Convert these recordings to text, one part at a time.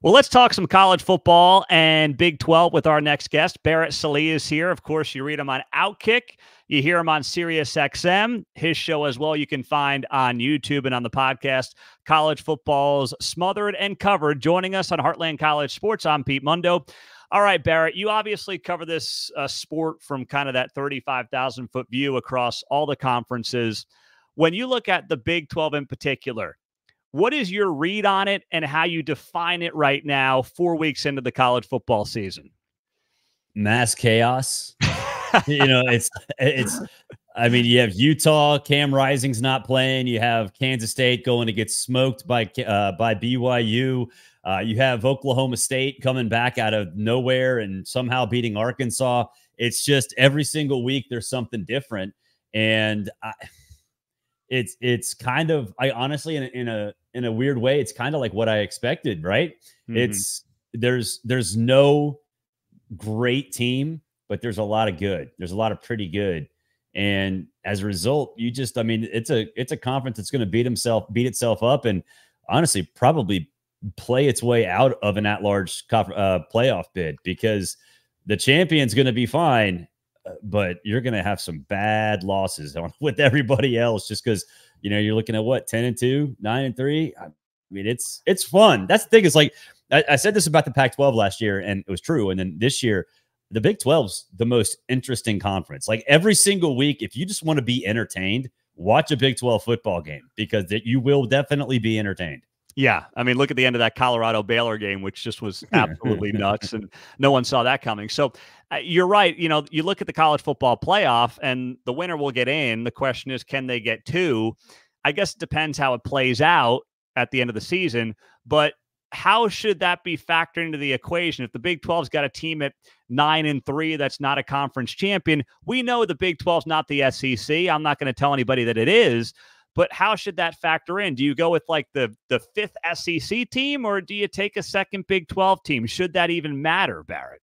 Well, let's talk some college football and Big 12 with our next guest. Barrett Sallee is here. Of course, you read him on OutKick. You hear him on SiriusXM. His show as well you can find on YouTube and on the podcast, College Football's Smothered and Covered. Joining us on Heartland College Sports, I'm Pete Mundo. All right, Barrett, you obviously cover this sport from kind of that 35,000-foot view across all the conferences. When you look at the Big 12 in particular, what is your read on it and how you define it right now, 4 weeks into the college football season? Mass chaos. I mean, you have Utah, Cam Rising's not playing. You have Kansas State going to get smoked by BYU. You have Oklahoma State coming back out of nowhere and somehow beating Arkansas. It's just every single week there's something different. And it's kind of, I honestly, in a weird way, it's kind of like what I expected, right? Mm-hmm. There's no great team, but there's a lot of good. There's a lot of pretty good. And as a result, it's a conference that's going to beat itself up and honestly probably play its way out of an at-large playoff bid, because the champion's going to be fine, but you're going to have some bad losses with everybody else just because, you're looking at what, 10-2, 9-3. I mean, it's fun. That's the thing. It's like, I said this about the Pac-12 last year and it was true. And then this year, the Big 12's the most interesting conference. Like every single week, if you just want to be entertained, watch a Big 12 football game because you will definitely be entertained. Yeah. I mean, look at the end of that Colorado-Baylor game, which just was absolutely nuts, and no one saw that coming. So you're right. You look at the college football playoff, and the winner will get in. The question is, can they get two? I guess it depends how it plays out at the end of the season, but how should that be factored into the equation? If the Big 12's got a team at 9-3 that's not a conference champion, we know the Big 12's not the SEC. I'm not going to tell anybody that it is. But how should that factor in? Do you go with like the fifth SEC team, or do you take a second Big 12 team? Should that even matter, Barrett?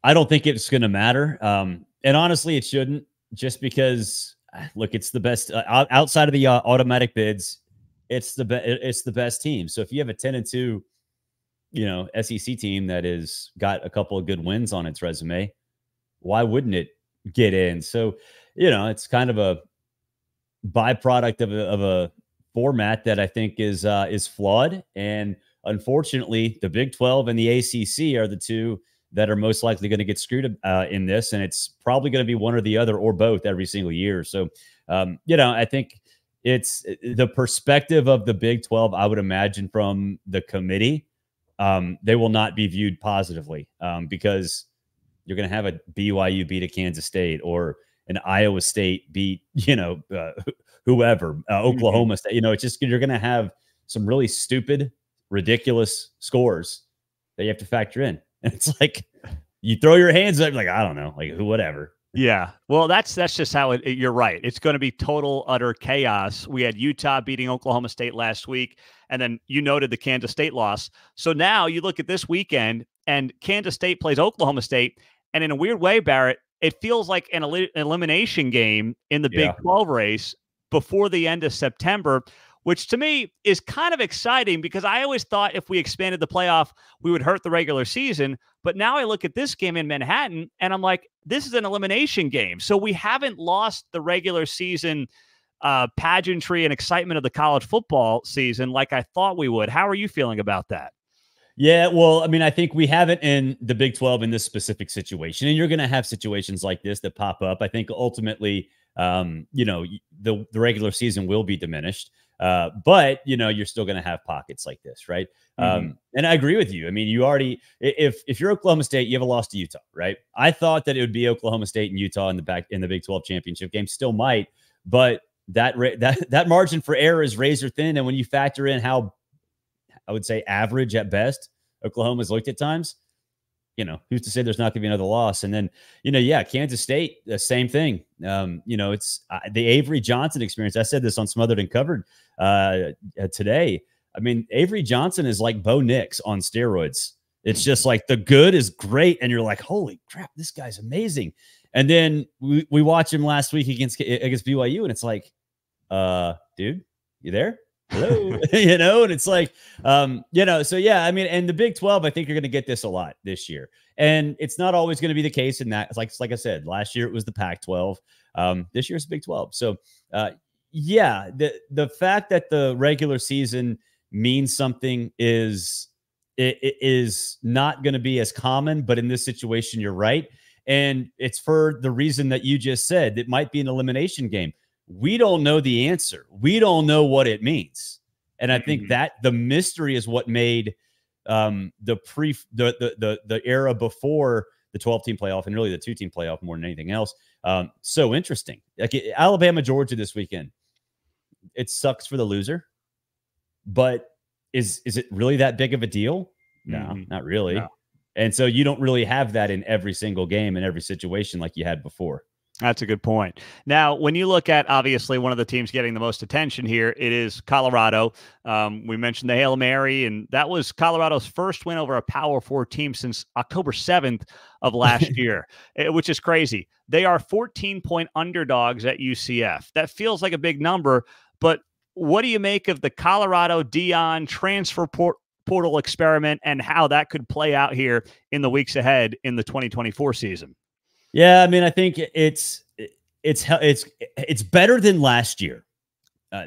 I don't think it's going to matter. And honestly, it shouldn't, just because, look, it's the best outside of the automatic bids. It's the best team. So if you have a 10-2, SEC team that is got a couple of good wins on its resume, why wouldn't it get in? So, it's kind of a byproduct of a format that I think is flawed. And unfortunately, the Big 12 and the ACC are the two that are most likely going to get screwed in this. And it's probably going to be one or the other or both every single year. So, I think it's the perspective of the Big 12, I would imagine, from the committee. They will not be viewed positively because you're going to have a BYU beat a Kansas State, or an Iowa State beat, whoever, Oklahoma State. It's just, you're going to have some really stupid, ridiculous scores that you have to factor in. And it's like, you throw your hands up, like, I don't know, like whatever. Yeah. Well, that's just how you're right. It's going to be total, utter chaos. We had Utah beating Oklahoma State last week, and then you noted the Kansas State loss. So now you look at this weekend, and Kansas State plays Oklahoma State, and in a weird way, Barrett, it feels like an elimination game in the Big 12 race before the end of September, which to me is kind of exciting because I always thought if we expanded the playoff, we would hurt the regular season. But now I look at this game in Manhattan and I'm like, this is an elimination game. So we haven't lost the regular season pageantry and excitement of the college football season like I thought we would. How are you feeling about that? Yeah, well, I mean, I think we have it in the Big 12 in this specific situation, and you're going to have situations like this that pop up. I think ultimately, the regular season will be diminished, but you're still going to have pockets like this, right? Mm-hmm. And I agree with you. I mean, you already, if you're Oklahoma State, you have a loss to Utah, right? I thought that it would be Oklahoma State and Utah in the Big 12 championship game. Still might, but that margin for error is razor thin, and when you factor in how, I would say, average at best Oklahoma's looked at times, who's to say there's not going to be another loss? And then, Kansas State, the same thing. It's the Avery Johnson experience. I said this on Smothered and Covered today. I mean, Avery Johnson is like Bo Nix on steroids. It's just like the good is great, and you're like, holy crap, this guy's amazing. And then we watched him last week against BYU, and it's like, dude, you there? Hello, and it's like, so yeah, I mean, and the Big 12, I think you're going to get this a lot this year, and it's not always going to be the case in that. It's like I said, last year it was the Pac-12. This year's Big 12. So, yeah, the fact that the regular season means something is not going to be as common, but in this situation, you're right. And it's for the reason that you just said. It might be an elimination game. We don't know the answer. We don't know what it means. And I think that the mystery is what made the era before the 12-team playoff and really the 2-team playoff more than anything else so interesting. Like Alabama, Georgia this weekend. It sucks for the loser, but is it really that big of a deal? No, not really. No. And so you don't really have that in every single game in every situation like you had before. That's a good point. Now, when you look at, obviously, one of the teams getting the most attention here, it is Colorado. We mentioned the Hail Mary, and that was Colorado's first win over a Power 4 team since October 7th of last year, which is crazy. They are 14-point underdogs at UCF. That feels like a big number, but what do you make of the Colorado Dion transfer portal experiment and how that could play out here in the weeks ahead in the 2024 season? Yeah, I mean, I think it's better than last year.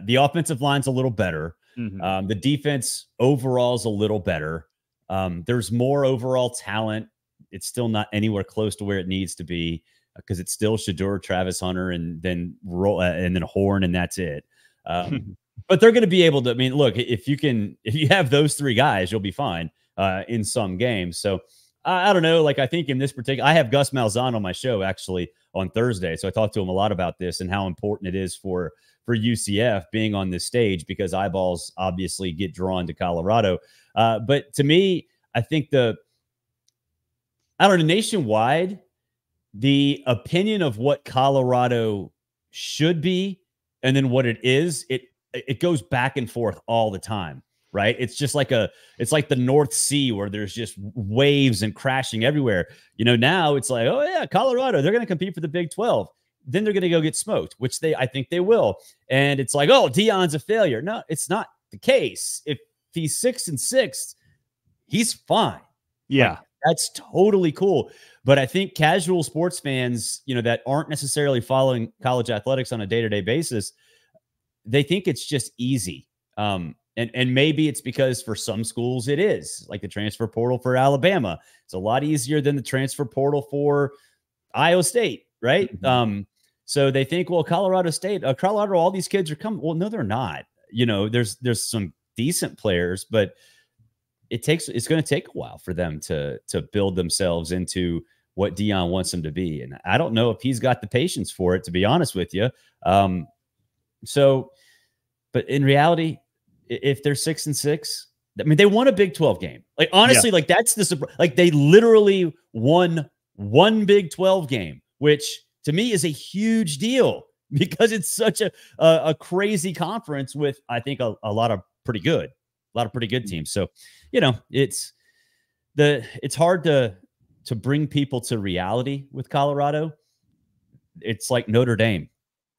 The offensive line's a little better. The defense overall is a little better. There's more overall talent. It's still not anywhere close to where it needs to be because it's still Shedeur, Travis Hunter, and then Horn, and that's it. But they're going to be able to. I mean, look, if you have those three guys, you'll be fine in some games. So. I don't know. Like, I think in this particular, I have Gus Malzahn on my show actually on Thursday. So I talked to him a lot about this and how important it is for UCF being on this stage because eyeballs obviously get drawn to Colorado. But to me, I think nationwide, the opinion of what Colorado should be and then what it is, it goes back and forth all the time. Right. It's just like it's like the North Sea where there's just waves and crashing everywhere. Now it's like, oh, yeah, Colorado, they're going to compete for the Big 12. Then they're going to go get smoked, which I think they will. And it's like, oh, Dion's a failure. No, it's not the case. If he's 6-6, he's fine. Yeah, like, that's totally cool. But I think casual sports fans, that aren't necessarily following college athletics on a day-to-day basis, they think it's just easy. And maybe it's because for some schools it is, like the transfer portal for Alabama. It's a lot easier than the transfer portal for Iowa State, right? So they think, well, Colorado State, Colorado, all these kids are coming. Well, no, they're not. There's some decent players, but it's going to take a while for them to build themselves into what Dion wants them to be. And I don't know if he's got the patience for it, to be honest with you. But in reality, if they're 6-6, I mean, they won a Big 12 game. Like, honestly, like that's like they literally won one Big 12 game, which to me is a huge deal because it's such a crazy conference with, I think, a lot of pretty good teams. So, it's hard to bring people to reality with Colorado. It's like Notre Dame,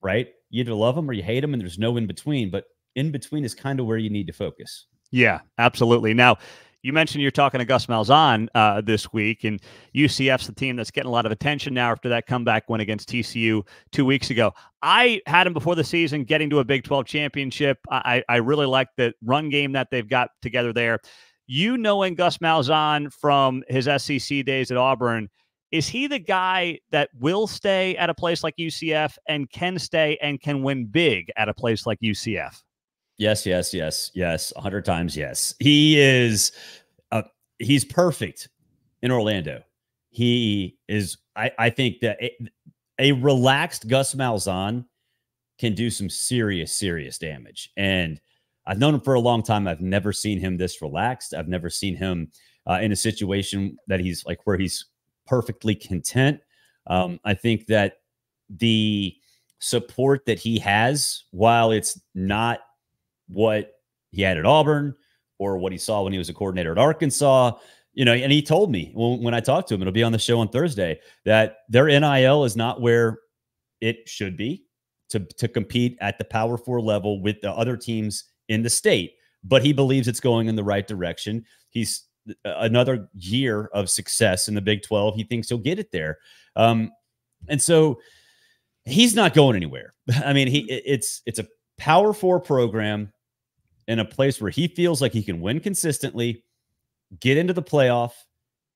right? You either love them or you hate them, and there's no in between. But in between is kind of where you need to focus. Yeah, absolutely. Now, you mentioned you're talking to Gus Malzahn this week, and UCF's the team that's getting a lot of attention now after that comeback win against TCU 2 weeks ago. I had him before the season getting to a Big 12 championship. I really like the run game that they've got together there. Knowing Gus Malzahn from his SEC days at Auburn, is he the guy that will stay at a place like UCF and can stay and can win big at a place like UCF? Yes. 100 times yes. He is. He's perfect in Orlando. He is. I think that a relaxed Gus Malzahn can do some serious damage. And I've known him for a long time. I've never seen him this relaxed. I've never seen him in a situation that he's like where he's perfectly content. I think that the support that he has, while it's not what he had at Auburn or what he saw when he was a coordinator at Arkansas, and he told me when I talked to him, it'll be on the show on Thursday, that their NIL is not where it should be to compete at the Power 4 level with the other teams in the state, but he believes it's going in the right direction. He's another year of success in the Big 12. He thinks he'll get it there. And so he's not going anywhere. I mean, it's a Power 4 program in a place where he feels like he can win consistently, get into the playoff,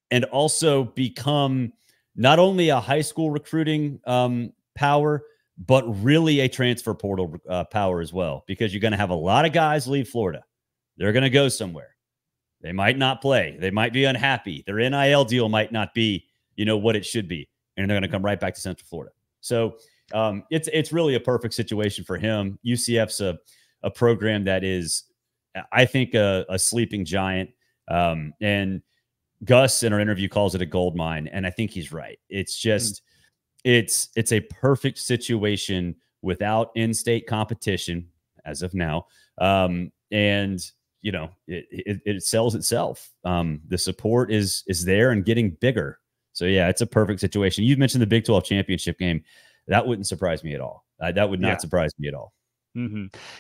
and also become not only a high school recruiting power, but really a transfer portal power as well, because you're going to have a lot of guys leave Florida. They're going to go somewhere. They might not play. They might be unhappy. Their NIL deal might not be, what it should be. And they're going to come right back to Central Florida. So it's really a perfect situation for him. UCF's a program that is, I think, a sleeping giant. And Gus in our interview calls it a gold mine. And I think he's right. It's just, it's a perfect situation without in-state competition as of now. And it sells itself. The support is there and getting bigger. So yeah, it's a perfect situation. You mentioned the Big 12 championship game. That wouldn't surprise me at all. That would not surprise me at all.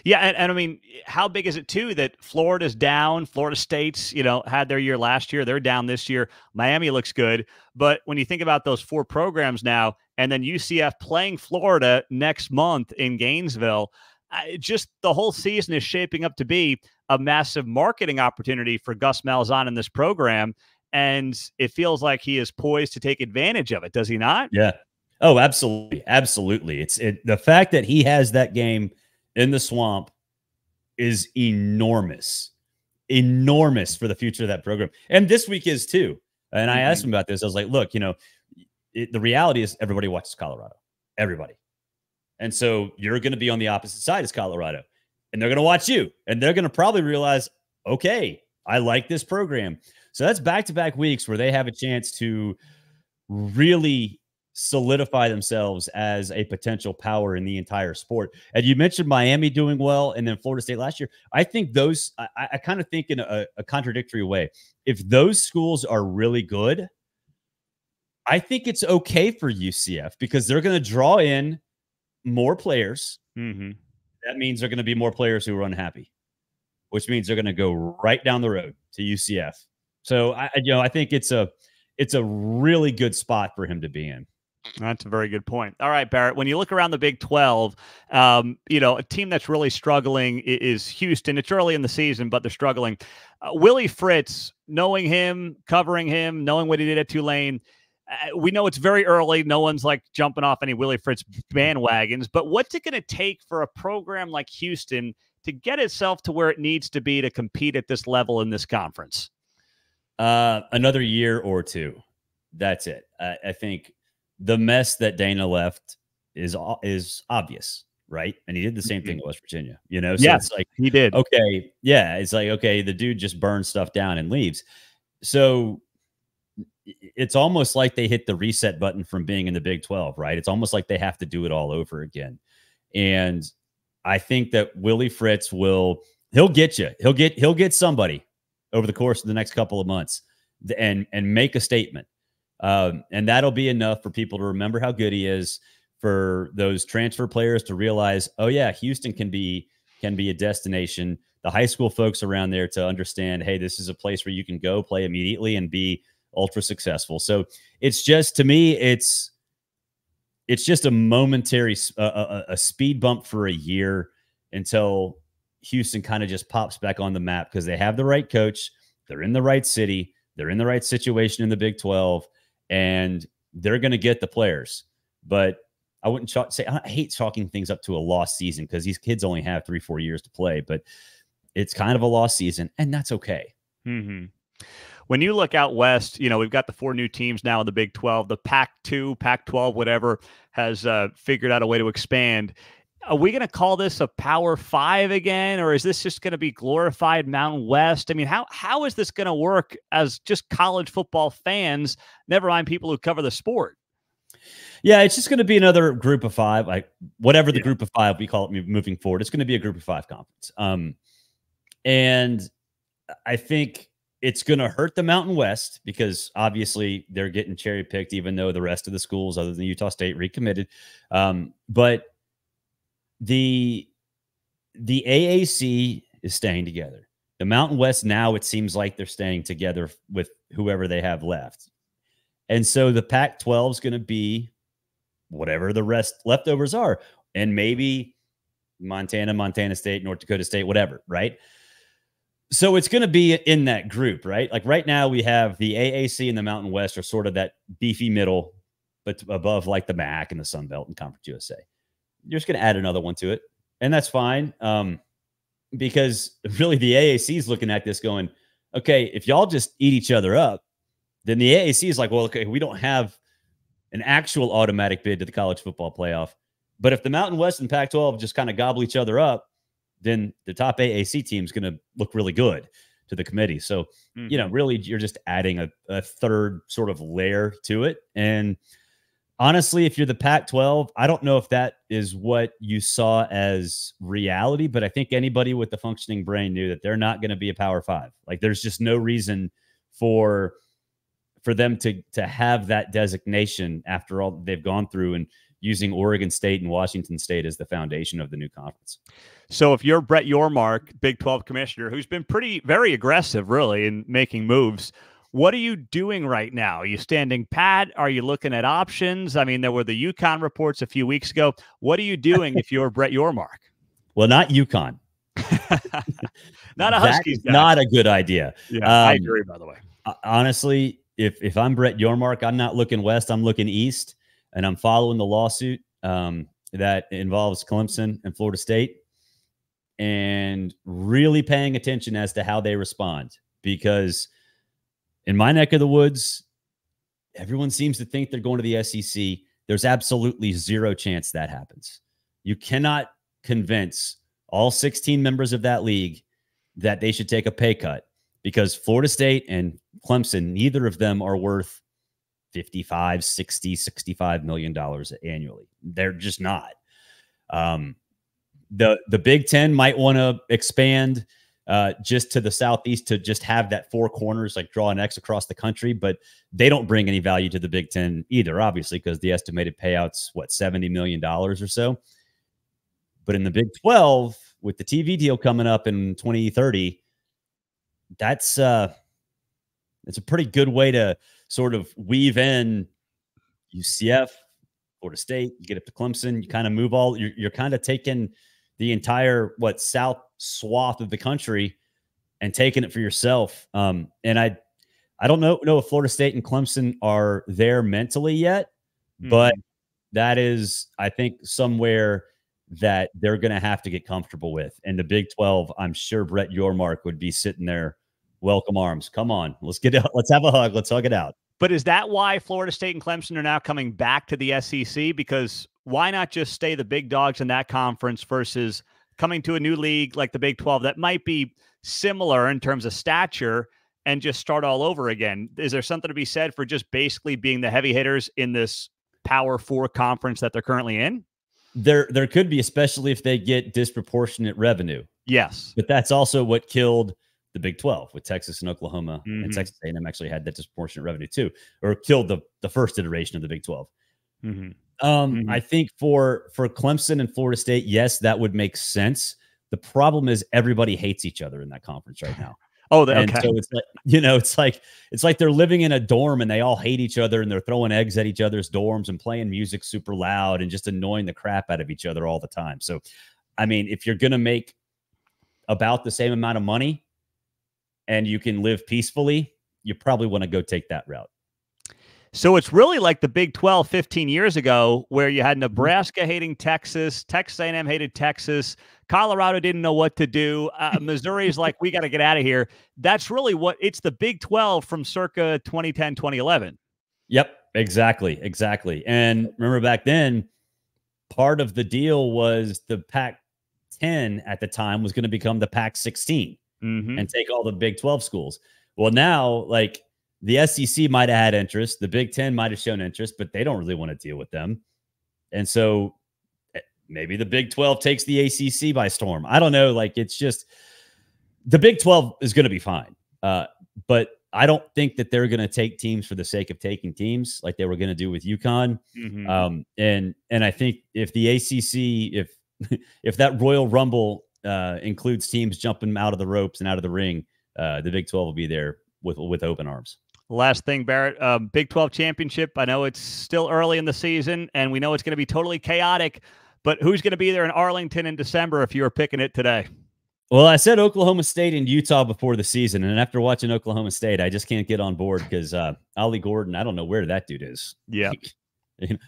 Yeah. And I mean, how big is it too that Florida's down? Florida State's, had their year last year. They're down this year. Miami looks good. But when you think about those 4 programs now, and then UCF playing Florida next month in Gainesville, just the whole season is shaping up to be a massive marketing opportunity for Gus Malzahn in this program. And it feels like he is poised to take advantage of it. Does he not? Yeah. Oh, absolutely. Absolutely. The fact that he has that game in the Swamp is enormous for the future of that program. And this week is too. And I asked him about this. I was like, look, the reality is everybody watches Colorado, everybody. And so you're going to be on the opposite side as Colorado, and they're going to watch you, and they're going to probably realize, okay, I like this program. So that's back-to-back weeks where they have a chance to really solidify themselves as a potential power in the entire sport. And you mentioned Miami doing well and then Florida State last year. I think those, I kind of think in a contradictory way. If those schools are really good, I think it's okay for UCF because they're going to draw in more players. That means they're going to be more players who are unhappy, which means they're going to go right down the road to UCF. So I think it's a really good spot for him to be in. That's a very good point. All right, Barrett, when you look around the Big 12, a team that's really struggling is Houston. It's early in the season, but they're struggling. Willie Fritz, knowing him, covering him, knowing what he did at Tulane, we know it's very early. No one's like jumping off any Willie Fritz bandwagons, but what's it going to take for a program like Houston to get itself to where it needs to be to compete at this level in this conference? Another year or two. That's it. I think the mess that Dana left is obvious, right? And he did the same thing at West Virginia, So yes, it's like he did. Okay, yeah, it's like okay, the dude just burns stuff down and leaves. So it's almost like they hit the reset button from being in the Big 12, right? It's almost like they have to do it all over again. And I think that Willie Fritz he'll get you. He'll get somebody over the course of the next couple of months and make a statement. And that'll be enough for people to remember how good he is, for those transfer players to realize, oh yeah, Houston can be a destination. The high school folks around there to understand, hey, this is a place where you can go play immediately and be ultra successful. So it's just, to me, it's just a momentary, a speed bump for a year until Houston kind of just pops back on the map because they have the right coach. They're in the right city. They're in the right situation in the Big 12, and they're going to get the players. But I wouldn't say, I hate chalking things up to a lost season because these kids only have 3-4 years to play, but it's kind of a lost season, and that's okay. When you look out west, we've got the 4 new teams now in the Big 12. The Pac-2, Pac-12, whatever, has figured out a way to expand. Are we going to call this a Power 5 again, or is this just going to be glorified Mountain West? I mean, how is this going to work as just college football fans, never mind people who cover the sport? Yeah, it's just going to be another group of 5, like whatever the group of 5 we call it moving forward. It's going to be a group of 5 conference. And I think it's going to hurt the Mountain West because obviously they're getting cherry picked, even though the rest of the schools other than Utah State recommitted. But the AAC is staying together. The Mountain West, now it seems like they're staying together with whoever they have left. And so the Pac-12 is going to be whatever the rest leftovers are. And maybe Montana, Montana State, North Dakota State, whatever, right? So it's going to be in that group, right? Like right now we have the AAC and the Mountain West are sort of that beefy middle, but above like the MAC and the Sun Belt and Conference USA. You're just going to add another one to it. And that's fine. Because really the AAC is looking at this going, okay, if y'all just eat each other up, then the AAC is like, well, okay, we don't have an actual automatic bid to the college football playoff. But if the Mountain West and Pac-12 just kind of gobble each other up, then the top AAC team is going to look really good to the committee. So, you know, really you're just adding a third sort of layer to it. And honestly, if you're the Pac-12, I don't know if that is what you saw as reality, but I think anybody with the functioning brain knew that they're not going to be a Power Five. Like there's just no reason for them to have that designation after all they've gone through and using Oregon State and Washington State as the foundation of the new conference. So if you're Brett Yormark, Big 12 commissioner, who's been very aggressive really in making moves, what are you doing right now? Are you standing pat? Are you looking at options? I mean, there were the UConn reports a few weeks ago. What are you doing if you're Brett Yormark? Well, not UConn. Not a Huskies guy. Not a good idea. Yeah, I agree, by the way. Honestly, if I'm Brett Yormark, I'm not looking west, I'm looking east, and I'm following the lawsuit that involves Clemson and Florida State and really paying attention as to how they respond. Because in my neck of the woods, everyone seems to think they're going to the SEC. There's absolutely zero chance that happens. You cannot convince all 16 members of that league that they should take a pay cut because Florida State and Clemson, neither of them are worth $55, $60, $65 million annually. They're just not. The Big Ten might want to expand just to the southeast to just have that four corners, like draw an X across the country, but they don't bring any value to the Big Ten either, obviously, because the estimated payouts, what, $70 million or so. But in the Big 12, with the TV deal coming up in 2030, that's it's a pretty good way to sort of weave in UCF, Florida State, you get up to Clemson, you kind of move all, you're kind of taking the entire, south swath of the country and taking it for yourself. And I don't know if Florida State and Clemson are there mentally yet, but that is, I think, somewhere that they're going to have to get comfortable with. And the Big 12, I'm sure Brett Yormark would be sitting there, welcome arms. Come on, let's get out. Let's have a hug. Let's hug it out. But is that why Florida State and Clemson are now coming back to the SEC? Because why not just stay the big dogs in that conference versus coming to a new league like the Big 12 that might be similar in terms of stature and just start all over again? Is there something to be said for just basically being the heavy hitters in this Power 4 conference that they're currently in? There could be, especially if they get disproportionate revenue. Yes. But that's also what killed the Big 12 with Texas and Oklahoma, and Texas A&M actually had that disproportionate revenue too, or killed the first iteration of the Big 12. I think for Clemson and Florida State, yes, that would make sense. The problem is everybody hates each other in that conference right now. Okay. So it's like, it's like they're living in a dorm and they all hate each other and they're throwing eggs at each other's dorms and playing music super loud and just annoying the crap out of each other all the time. So, I mean, if you're going to make about the same amount of money and you can live peacefully, you probably want to go take that route. So it's really like the Big 12 15 years ago where you had Nebraska hating Texas, Texas A&M hated Texas, Colorado didn't know what to do, Missouri's like, we got to get out of here. That's really what it's the Big 12 from circa 2010, 2011. Yep, exactly. And remember back then, part of the deal was the Pac-10 at the time was going to become the Pac-16 and take all the Big 12 schools. Well, now, like, the SEC might have had interest. The Big Ten might have shown interest, but they don't really want to deal with them. And so maybe the Big 12 takes the ACC by storm. I don't know. Like, it's just the Big 12 is going to be fine. But I don't think that they're going to take teams for the sake of taking teams like they were going to do with UConn. And I think if the ACC, if that Royal Rumble includes teams jumping out of the ropes and out of the ring, the Big 12 will be there with open arms. Last thing, Barrett, Big 12 championship. I know it's still early in the season, and we know it's going to be totally chaotic, but who's going to be there in Arlington in December if you were picking it today? Well, I said Oklahoma State and Utah before the season, and after watching Oklahoma State, I just can't get on board because Ollie Gordon, I don't know where that dude is. Yeah.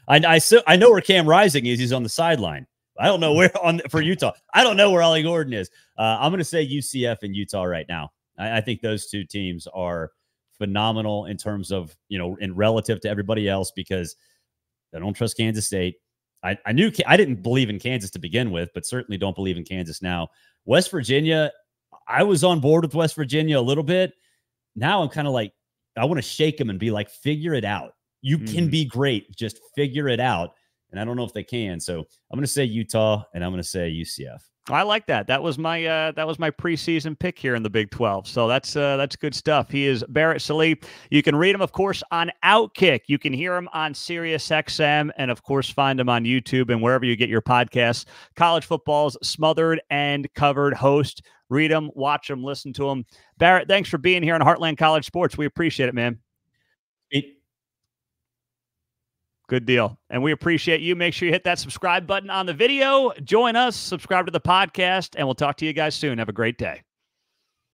I know where Cam Rising is. He's on the sideline. I don't know where for Utah. I don't know where Ollie Gordon is. I'm going to say UCF and Utah right now. I think those two teams are phenomenal in terms of, in relative to everybody else, because I don't trust Kansas State. I didn't believe in Kansas to begin with, but certainly don't believe in Kansas now. West Virginia, I was on board with West Virginia a little bit. Now I'm kind of like, I want to shake them and be like, figure it out. You can be great. Just figure it out. And I don't know if they can. So I'm going to say Utah, and I'm going to say UCF. I like that. That was my preseason pick here in the Big 12. So that's good stuff. He is Barrett Sallee. You can read him, of course, on OutKick. You can hear him on SiriusXM, and of course, find him on YouTube and wherever you get your podcasts. College football's smothered and covered host. Read him, watch him, listen to him. Barrett, thanks for being here on Heartland College Sports. We appreciate it, man. Good deal. And we appreciate you. Make sure you hit that subscribe button on the video. Join us, subscribe to the podcast, and we'll talk to you guys soon. Have a great day.